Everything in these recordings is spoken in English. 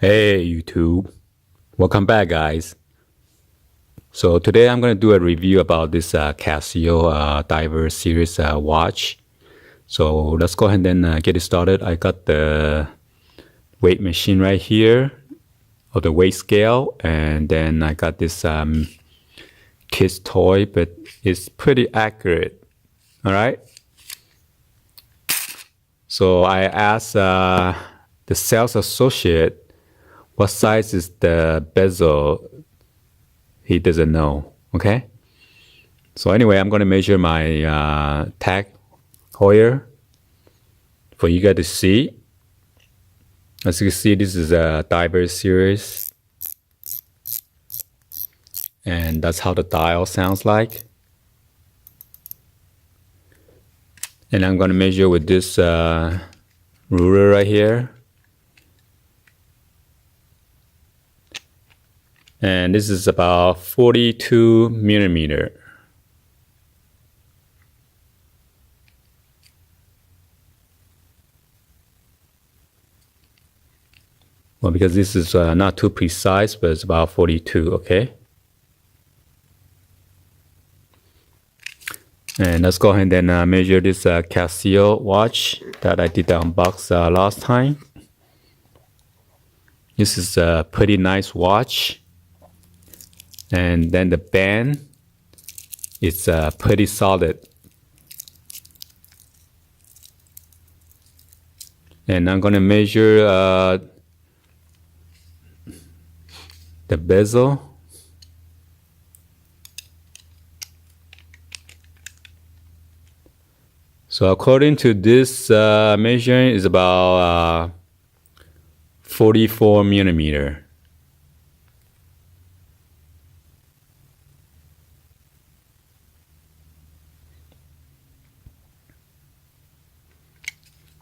Hey YouTube, welcome back guys. So today I'm going to do a review about this Casio Diver Series watch. So let's go ahead and get it started. I got the weight machine right here, or the weight scale, and then I got this kid's toy, but it's pretty accurate. All right. So I asked the sales associate what size is the bezel. He doesn't know. Okay. So anyway, I'm going to measure my tag Hoyer for you guys to see. As you can see, this is a Diver series. And that's how the dial sounds like. And I'm going to measure with this ruler right here. And this is about 42 millimeter. Well, because this is not too precise, but it's about 42, okay? And let's go ahead and measure this Casio watch that I did the unbox last time. This is a pretty nice watch. And then the band is pretty solid. And I'm going to measure the bezel. So according to this measuring is about 44 millimeter.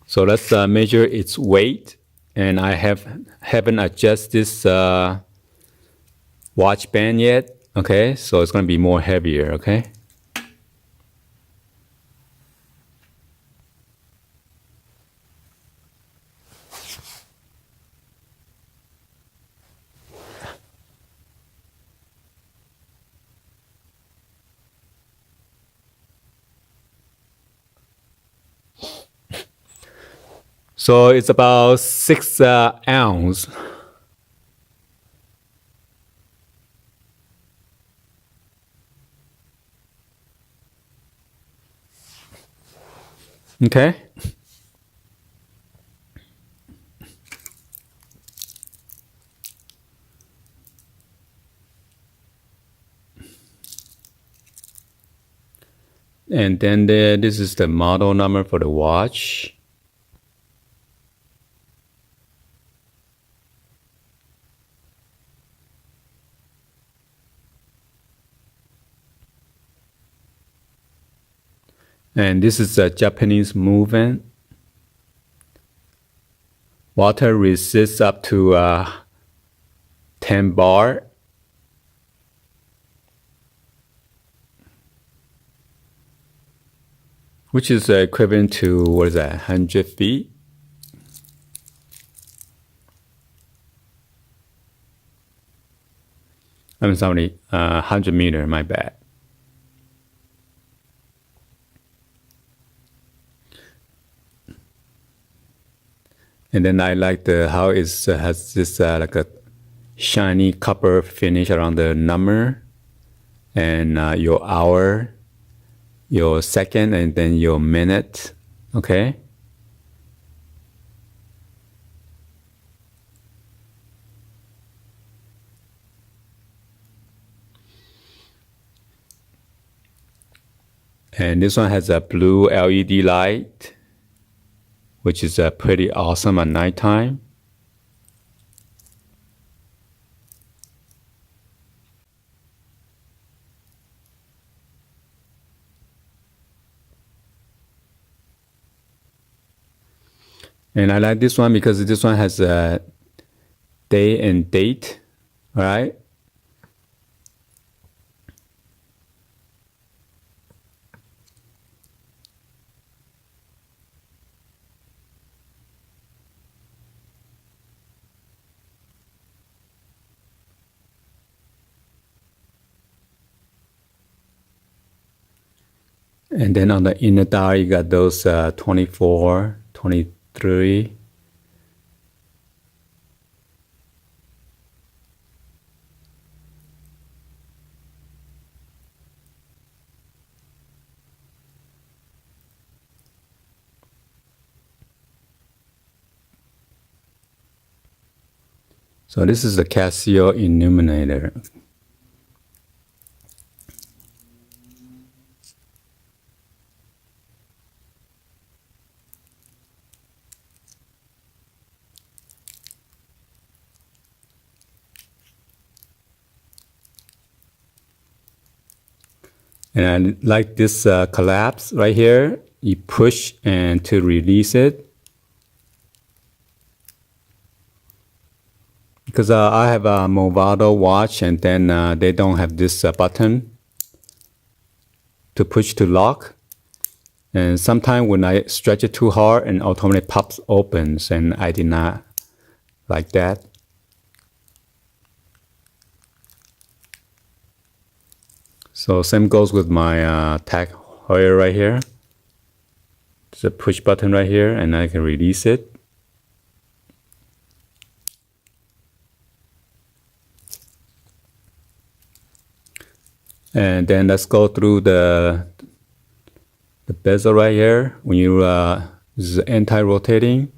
So let's measure its weight, and I haven't adjusted this watch band yet. Okay, so it's going to be more heavier. Okay. So it's about 6 ounce. Okay. And then this is the model number for the watch. And this is a Japanese movement. Water resists up to 10 bar. Which is equivalent to, what is that, 100 feet? I'm sorry, 100 meter, my bad. And then I like how it has this like a shiny copper finish around the number and your hour, your second, and then your minute. Okay. And this one has a blue LED light, which is pretty awesome at nighttime. And I like this one because this one has a day and date, all right? And then on the inner dial, you got those 24, 23. So this is the Casio illuminator. And I like this collapse right here. You push and to release it. Because I have a Movado watch and then they don't have this button to push to lock. And sometimes when I stretch it too hard and automatically pops opens, and I did not like that. So same goes with my tag heuer right here. There's a push button right here and I can release it. And then let's go through the bezel right here. When you this is anti-rotating.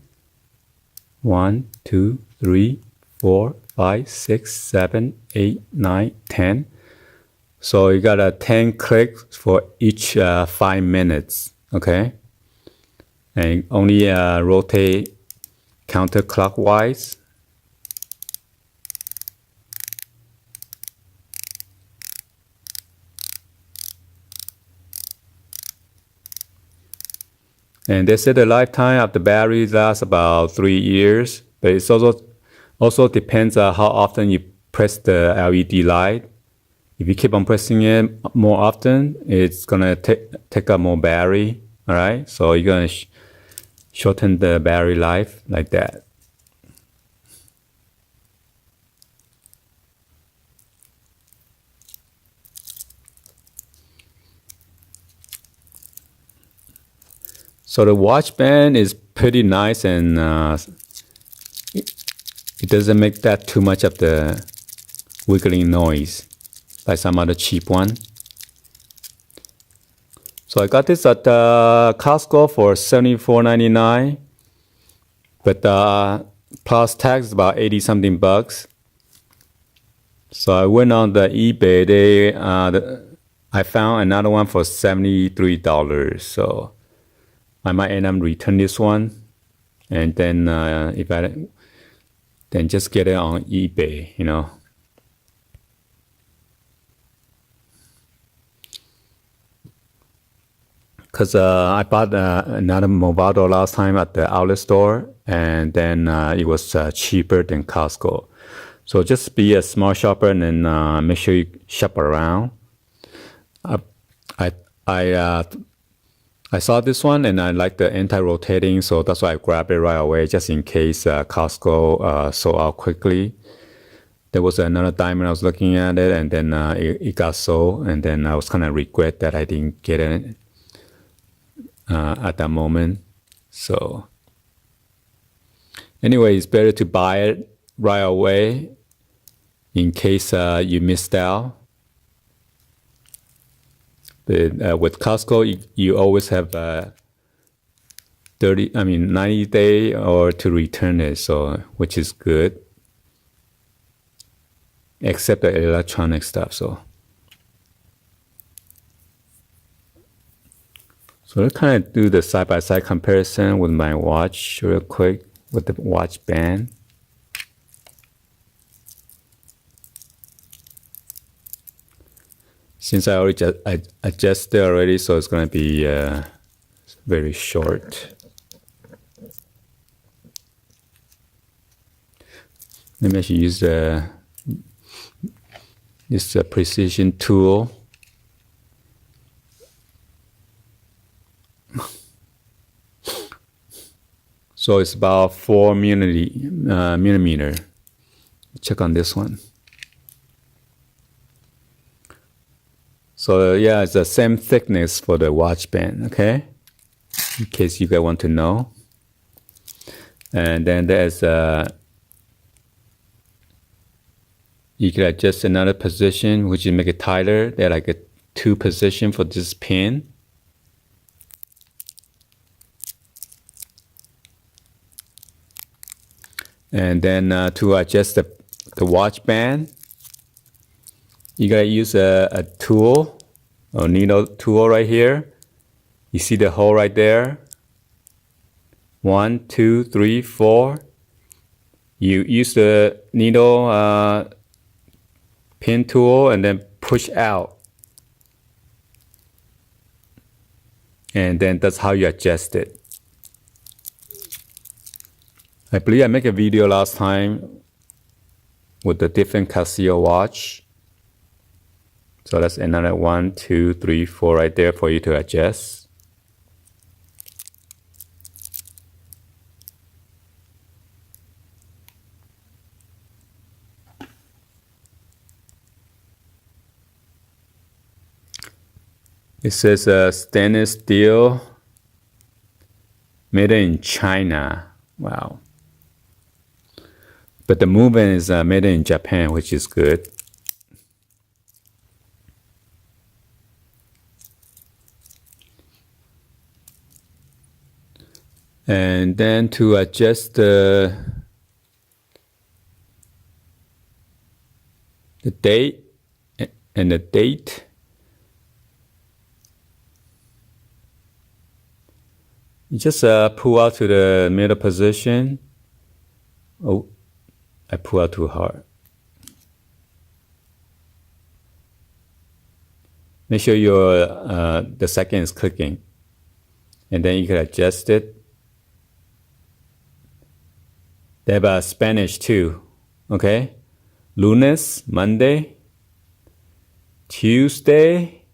1, 2, 3, 4, 5, 6, 7, 8, 9, 10. So you got a 10 clicks for each 5 minutes, okay? And only rotate counterclockwise. And they said the lifetime of the battery lasts about 3 years, but it's also depends on how often you press the LED light. If you keep on pressing it more often, it's gonna take up more battery. All right, so you're gonna shorten the battery life like that. So the watch band is pretty nice, and it doesn't make that too much of the wiggling noise like some other cheap one. So I got this at Costco for $74.99, but plus tax is about 80 something bucks. So I went on the eBay. I found another one for $73. So I might end up return this one, and then then just get it on eBay, you know. Because I bought another Movado last time at the outlet store, and then it was cheaper than Costco. So just be a smart shopper and then make sure you shop around. I saw this one and I like the anti-rotating, so that's why I grabbed it right away just in case Costco sold out quickly. There was another diamond I was looking at it, and then it got sold, and then I was kind of regret that I didn't get it at that moment. So anyway, it's better to buy it right away in case you missed out. But with Costco, you always have 90 day or to return it, so which is good, except the electronic stuff. So let's kind of do the side-by-side comparison with my watch real quick with the watch band. Since I already adjusted already, so it's going to be very short. Maybe I should use this precision tool. So it's about 4 millimeter. Check on this one. So yeah, it's the same thickness for the watch band, okay? In case you guys want to know. And then there's you can adjust another position, which is make it tighter. There are like a 2 position for this pin. And then to adjust the watch band, you gotta use a tool, a needle tool right here. You see the hole right there? 1, 2, 3, 4. You use the needle pin tool and then push out. And then that's how you adjust it. I believe I made a video last time with the different Casio watch. So that's another 1, 2, 3, 4 right there for you to adjust. It says stainless steel made in China. Wow. But the movement is made in Japan, which is good. And then to adjust the date and the date, you just pull out to the middle position. Oh, I pull out too hard. Make sure your the second is clicking, and then you can adjust it. They have Spanish too, okay? Lunes, Monday, Tuesday,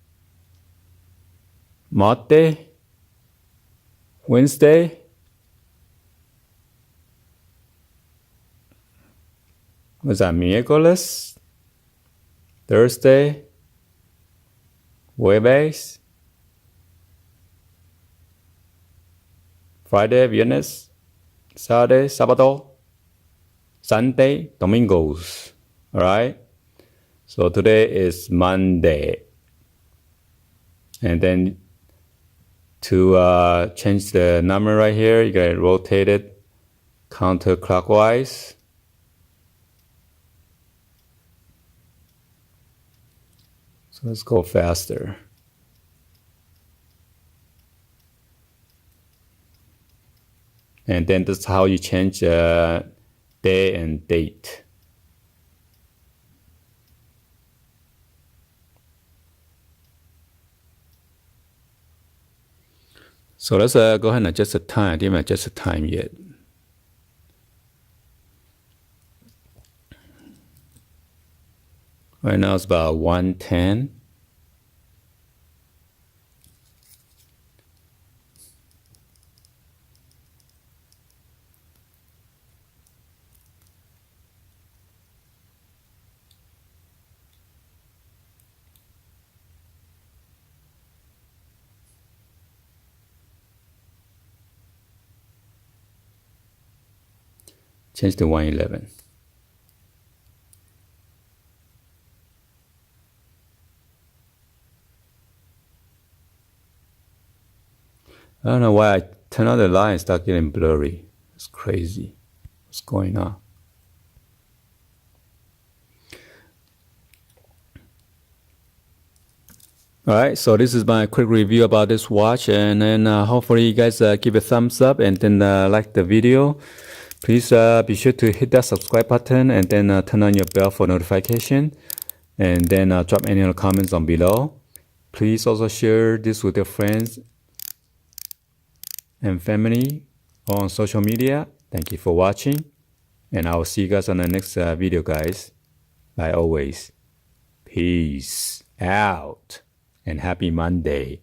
Martes, Wednesday, what's that? Miércoles, Thursday, Jueves, Friday, Viernes, Saturday, Sábado, Sunday, Domingos. All right. So today is Monday. And then to change the number right here, you gotta rotate it counterclockwise. So let's go faster. And then that's how you change day and date. So let's go ahead and adjust the time. I didn't adjust the time yet. Right now it's about 1:10. Change to 1:11. I don't know why I turn on the light and start getting blurry. It's crazy. What's going on? Alright, so this is my quick review about this watch, and then hopefully you guys give a thumbs up and then like the video. Please be sure to hit that subscribe button and then turn on your bell for notification, and then drop any other comments on below. Please also share this with your friends and family or on social media. Thank you for watching, and I will see you guys on the next video, guys. Like always, peace out and happy Monday.